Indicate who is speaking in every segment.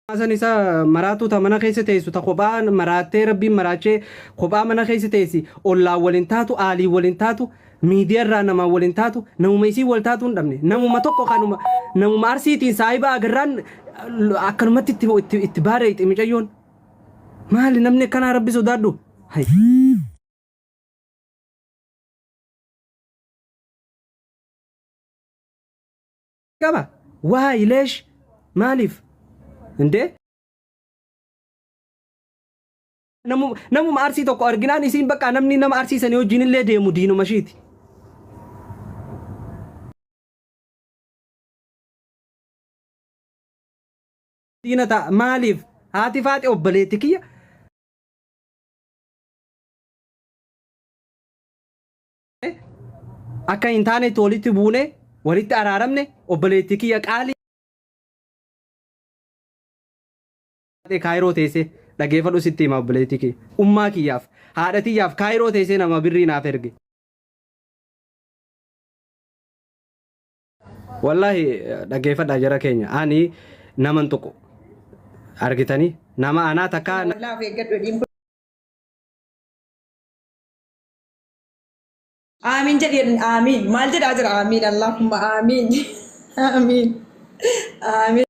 Speaker 1: Asan isa maratu ta mana keessa teessu ta kophaa maraatee rabbiin maraachee kophaa mana keessa teessi ollaa waliin taatu aalii waliin taatu miidiyaa irraa nama waliin taatu namuma isii wal taatu hin dhabne namuma tokko kanuma namuma arsiitiin saayiba agarraan akkanumatti itti baaree itti micayyoon maali namni kana rabbi sodaadhu hay kaba waay leesh maaliif Inde? Namu arsii tokko arginaan isiin bakka namni nama arsiisan yoo jinillee deemu diinuma shiiti. Diina ta'a maaliif haati faati obboleetti kiyya? Akka hin taanetti walitti buune walitti araaramne obboleetti kiyya qaalii. Kaayiroo teessee dhageeffadhu sitti hima obboleettii kee ummaa kiyyaaf haadha tiyyaaf kaayiroo teessee nama birrii naaf erge. Wallahi dhageeffadhaa jara keenya ani naman tokko argitanii nama anaa takka.
Speaker 2: Amiin jedheen amiin maal jedhaa jira amiin Allahumma amiin amiin amiin.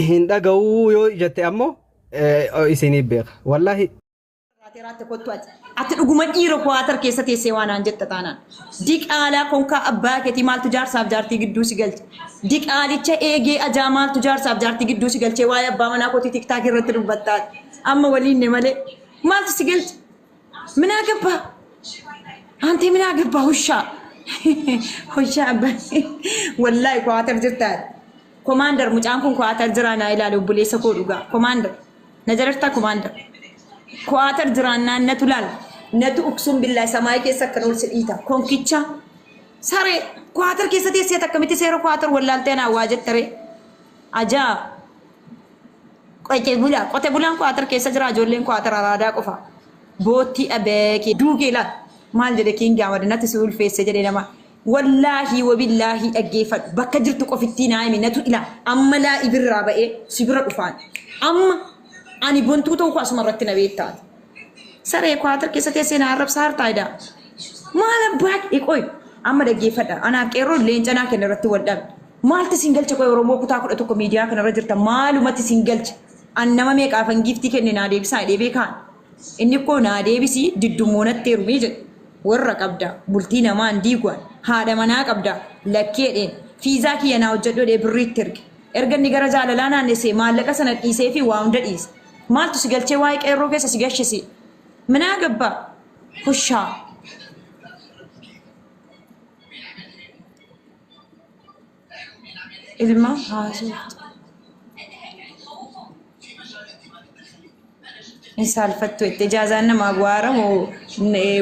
Speaker 1: Hinda ga'uu yoo jette ammoo isiniif beeka wallahi.
Speaker 2: Ati dhuguma dhiira kwaatar keessa teessee waan aan jetta taanaan diqaalaa konkaa abbaa keetii maaltu jaarsaaf jaartii gidduu si galche diqaalicha eegee ajaa maaltu jaarsaaf jaartii gidduu si galche waa'ee abbaa manaa kootii tiktaak irratti dubbattaati amma waliinne malee maaltu si galche minaa gabbaa antee minaa gabbaa hushaa hushaa abbaa wallaahi kwaatar jirtaati. Commander mucaan kun kwaatar jiraan naa ilaalu obboleessa koo dhugaa commander na jarartaa commander kwaatar jiraan naannatu laal natu uksuun billahi samaayii keessa akka ol sidhiita konkicha saree kwaatar keessa teessee akkamitti seera kwaatar wallaaltee naa waa jettaree ajaa qote bulaan kwaatar keessa jira ijoolleen kwaatar araadaa qofa boottii abeekee duugee laal maal jedhe kiin gaamadinatti si ulfeesse jedhee nama. Wallahi wabillahi dhaggeeffadhu bakka jirtu qofittii naayimi natu ila amma laa ibirraa ba'ee sibira dhufaan amma ani bontuu ta'uu asuma irratti na beektaati saree kwaatar keessa teessee na arrabsa hartaayidaa maal abbaa dhiqoy amma dhaggeeffadha anaaf qeerroo leencanaa kenna irratti wal dhabe maalti siin galche qoy Oromoo kutaa 11 miidiyaa kana irra jirta maalumatti siin galche an nama meeqaafan giiftii kenne naa deebisaa deebee kaan inni koo naa deebisii diddummoonatti heerumee jedhe warra qabda bultii namaan diigwan haadha manaa qabda lakkeedheen fiizaa kiyya naa hojjedhodhee birriitti erga inni gara jaalalaa naannessee maallaqa sana dhiisee fi waa hunda dhiise maaltu si galchee waa'ee qeerroo keessa si gashisi minaa gabbaa hushaa ilma haasuutti salfattu itti jaazaan nama waaramu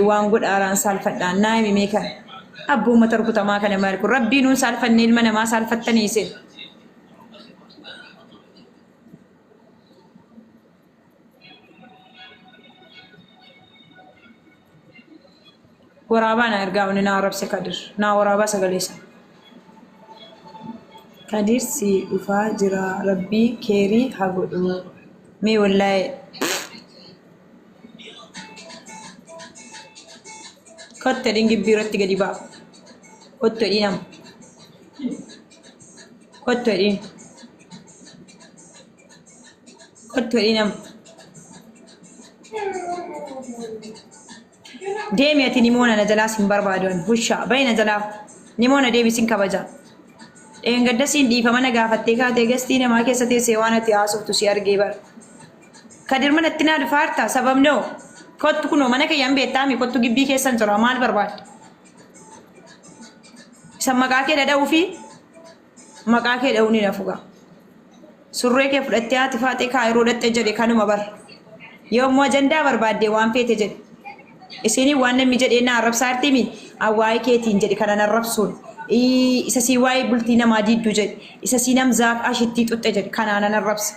Speaker 2: waan godhaaraan salfadhaan naa himi meekan abbuma tarkutamaa kana maal kun rabbiin nuun salfanne ilma namaa salfattaniise waraabaan ergaa uni naa arabse kadir naa waraabaa sagaleessa kadir si dhufaa jira rabbii keerii haa godhu mee wallahi kotte dingi biiratti gadi baa kotte dhiinam kotte dhiin kotte dhiinam deemi ati nimoona na jalaa sin barbaadoon hushaa bayi na jalaa nimoona deemi sin kabaja gadda siin dhiifama na gaafattee kaatee gastii namaa keessa teessee waan ati haasoftu si argee bara kadir manatti naa dhufaarta sababnoo kottu kuno mana kiyyan beettaami kottu gibbii keessan jira maal barbaadde isa maqaa kee dhadha'uu fi maqaa kee dha'uu ni nafuga surree kee fudhattee haati faatee kaayiroo dhattee jedhe kanuma bar yoommoo ajandaa barbaadde waan feete jedhe isinii waan namni jedhee na arrabsaa artimi awwaa'ee keetiin jedhe kana narrabsuun isa si waa'ee bultii namaa diidduu jedhe isa si nam zaaqaa shittii xuxxe jedhe kanaanan arrabsa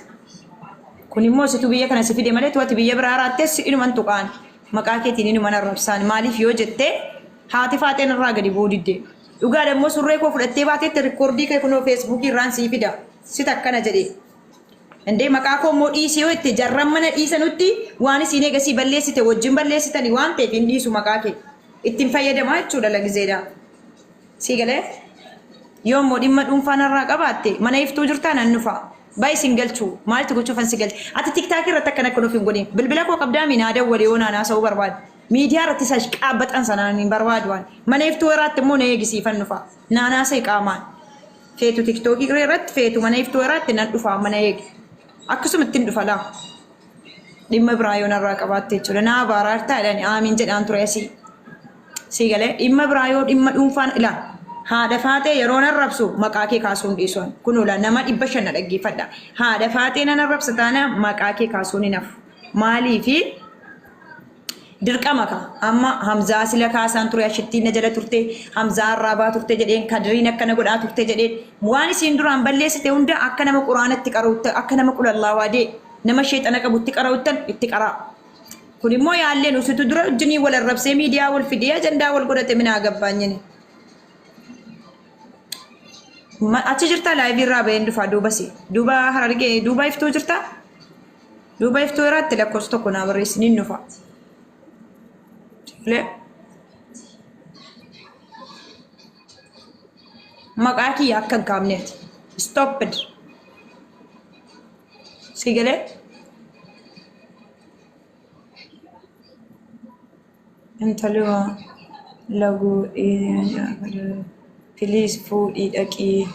Speaker 2: Kun immoo situ biyya kana si fide malee tuwati biyya biraa raattees inuman tuqaan maqaa keetiin inuman arrabsaan maaliif yoo jettee haati faateen irraa gadi boodidde. Dhugaa dammoo surree koo fudhattee baateetti rikoordii kee kunoo feesbuukii irraan sii fida sit akkana jedhee. Indee maqaa koo immoo dhiisii yoo itti jarran mana dhiisanutti waan isiin eegasii balleessite wajjin balleessitanii waan ta'eef hin dhiisu maqaa kee ittiin fayyadamaa jechuudha lagizeedha. Sii galee yoo immoo dhimma dhuunfaan irraa qabaatte mana iftuu jirtaa nan dhufa. Baay'ee sin galchuu maaltu gochuufan si galchi. Ati tiktaakii irratti akkana akka nuuf hin godhin. Bilbila koo qabdaa miinaa dawwalee yoo naanaa sa'uu barbaadu. Miidiyaa irratti sash qaabbaxan sanaan hin barbaadu waan. Mana iftuu irratti immoo na eegisiifan dhufa. Naanaa sa'i qaamaan. Feetu tiktookii irratti feetu mana iftuu irratti nan dhufa mana eegi. Akkasuma ittiin dhufa laa. Dhimma biraa yoo narraa qabaatte jechuudha. Naa baaraartaa jedhani aamiin jedhaan ture asii. Sii galee dhimma biraa yoo dhimma dhuunfaan ilaa. Haadha faatee yeroo narrabsu maqaa kee kaasuun dhiisuun kun ola nama 500 dhaggeeffadha. Haadha faatee nan arrabsa taana maqaa kee kaasuun hin hafu. Maaliifi dirqama ka amma Hamzaa sila kaasaan ture ashittiin na jala turte Hamzaa arraabaa turte jedheen Kadiriin akkana godhaa turte jedheen waan isiin duraan balleessite hunda akka nama quraanatti qaruutte akka nama qulallaa waadee nama sheexana qabutti qaruuttan itti qaraa. Kun immoo yaalleen usitu dura wajjinii wal arrabsee miidiyaa wal fidee ajandaa wal godhate minaa gabbaanyini. Achi jirta live irraa baheen dhufa duubasi. Duuba harargee duuba iftuu jirta. Duuba iftuu irratti lakkoofsa tokko naa barreessiniin dhufa. Maqaa kiyya akka hin kaafneeti. Stopped. Si galee? Intaluma laguu please fuudhii dhaqii.